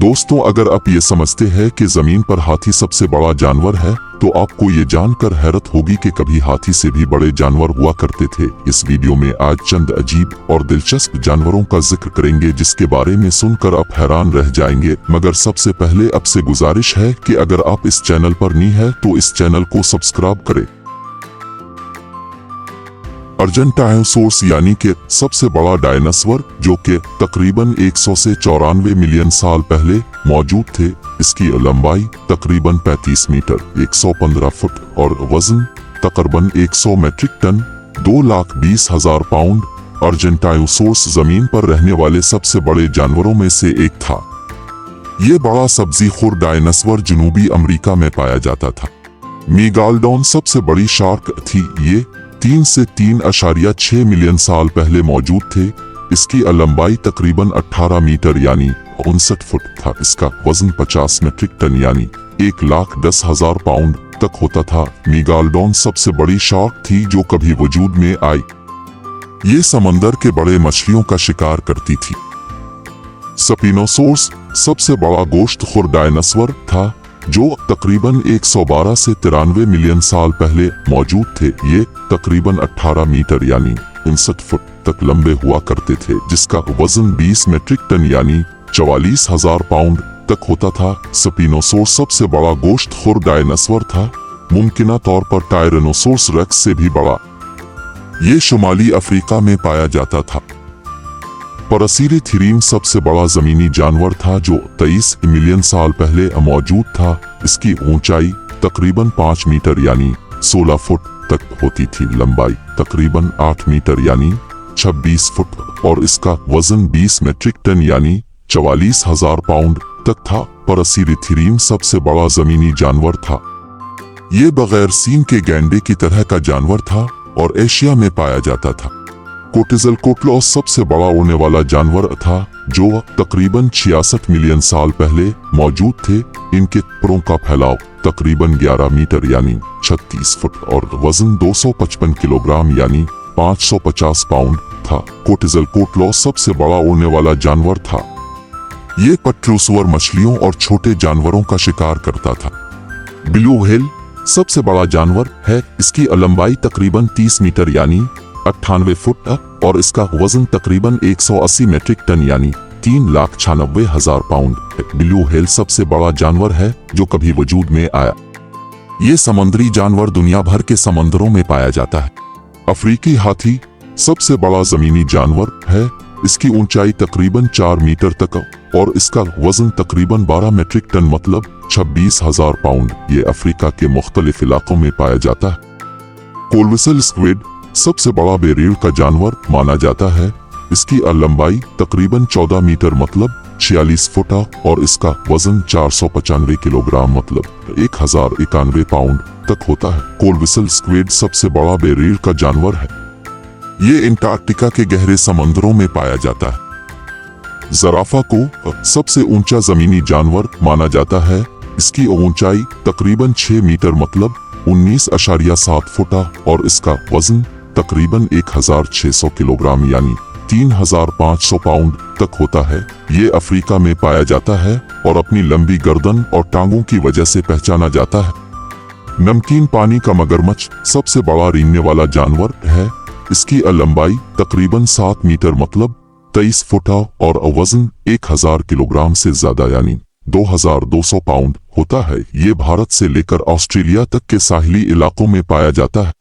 दोस्तों, अगर आप ये समझते हैं कि जमीन पर हाथी सबसे बड़ा जानवर है, तो आपको ये जानकर हैरत होगी कि कभी हाथी से भी बड़े जानवर हुआ करते थे। इस वीडियो में आज चंद अजीब और दिलचस्प जानवरों का जिक्र करेंगे जिसके बारे में सुनकर आप हैरान रह जाएंगे। मगर सबसे पहले आपसे गुजारिश है कि अगर आप इस चैनल पर नए हैं तो इस चैनल को सब्सक्राइब करें। अर्जेंटाइनोसोर्स यानी कि सबसे बड़ा डायनासोर, जो कि तकरीबन 100 से 94 मिलियन साल पहले मौजूद थे। इसकी लंबाई तकरीबन 35 मीटर 115 फुट और वजन तकरीबन 100 मीट्रिक टन 2,20,000 पाउंड। अर्जेंटाइनोसोर्स जमीन पर रहने वाले सबसे बड़े जानवरों में से एक था। ये बड़ा सब्जीखोर डायनासोर जनूबी अमेरिका में पाया जाता था। मेगालोडॉन सबसे बड़ी शार्क थी। ये 3 से 3.6 मिलियन साल पहले मौजूद थे। इसकी लंबाई तकरीबन 18 मीटर यानी 59 फुट था। इसका वजन 50 मीट्रिक टन यानी 1,10,000 पाउंड तक होता था। मेगालोडॉन सबसे बड़ी शार्क थी जो कभी वजूद में आई। ये समंदर के बड़े मछलियों का शिकार करती थी। स्पिनोसॉरस सबसे बड़ा गोश्तखोर डायनासोर था जो तकरीबन 112 से 93 मिलियन साल पहले मौजूद थे। ये तकरीबन 18 मीटर यानी 59 फुट तक लंबे हुआ करते थे, जिसका वजन 20 मीट्रिक टन यानी 44,000 पाउंड तक होता था। स्पिनोसॉरस सबसे बड़ा गोश्तखोर डायनासोर था, मुमकिन तौर पर टायरेनोसोरस रेक्स से भी बड़ा। ये शुमाली अफ्रीका में पाया जाता था। पैरासीरेथेरियम सबसे बड़ा जमीनी जानवर था जो 23 मिलियन साल पहले मौजूद था। इसकी ऊंचाई तकरीबन 5 मीटर यानी 16 फुट तक होती थी। लंबाई तकरीबन 8 मीटर यानी 26 फुट और इसका वजन 20 मीट्रिक टन यानी 44,000 पाउंड तक था। पैरासीरेथेरियम सबसे बड़ा जमीनी जानवर था। ये बगैर सींग के गैंडे की तरह का जानवर था और एशिया में पाया जाता था। कोटिज़लकोटलॉस सबसे बड़ा उड़ने वाला जानवर था जो तकरीबन 66 मिलियन साल पहले मौजूद थे। इनके पैरों का फैलाव तकरीबन 11 मीटर यानी 36 फुट और वजन 255 किलोग्राम यानी 550 पाउंड था। कोटिज़लकोटलॉस सबसे बड़ा उड़ने वाला जानवर था। ये पट्रोसोर मछलियों और छोटे जानवरों का शिकार करता था। ब्लू व्हेल सबसे बड़ा जानवर है। इसकी लंबाई तकरीबन 30 मीटर यानी 98 फुट और इसका वजन तकरीबन 180 मीट्रिक टन यानी 3,96,000 पाउंड। ब्लू व्हेल सबसे बड़ा जानवर है जो कभी वजूद में आया। ये समुद्री जानवर दुनिया भर के समंदरों में पाया जाता है। अफ्रीकी हाथी सबसे बड़ा जमीनी जानवर है। इसकी ऊंचाई तकरीबन 4 मीटर तक और इसका वजन तकरीबन 12 मीट्रिक टन मतलब 26,000 पाउंड। ये अफ्रीका के मुख्तलिफ इलाकों में पाया जाता है। कोलविसल स्क्विड सबसे बड़ा बेरील का जानवर माना जाता है। इसकी लंबाई तकरीबन 14 मीटर मतलब 46 फुट और इसका वजन 495 किलोग्राम मतलब 1,091 पाउंड तक होता है। कोलविसल स्क्विड सबसे बड़ा बेरील का जानवर है। ये अंटार्कटिका के गहरे समंदरों में पाया जाता है। ज़राफ़ा को सबसे ऊंचा जमीनी जानवर माना जाता है। इसकी ऊंचाई तकरीबन 6 मीटर मतलब 19.7 फुट और इसका वजन तकरीबन 1,600 किलोग्राम यानी 3,500 पाउंड तक होता है। ये अफ्रीका में पाया जाता है और अपनी लंबी गर्दन और टांगों की वजह से पहचाना जाता है। नमकीन पानी का मगरमच्छ सबसे बड़ा रेंगने वाला जानवर है। इसकी लंबाई तकरीबन 7 मीटर मतलब 23 फुट और वजन 1,000 किलोग्राम से ज्यादा यानी 2,200 पाउंड होता है। ये भारत से लेकर ऑस्ट्रेलिया तक के साहिली इलाकों में पाया जाता है।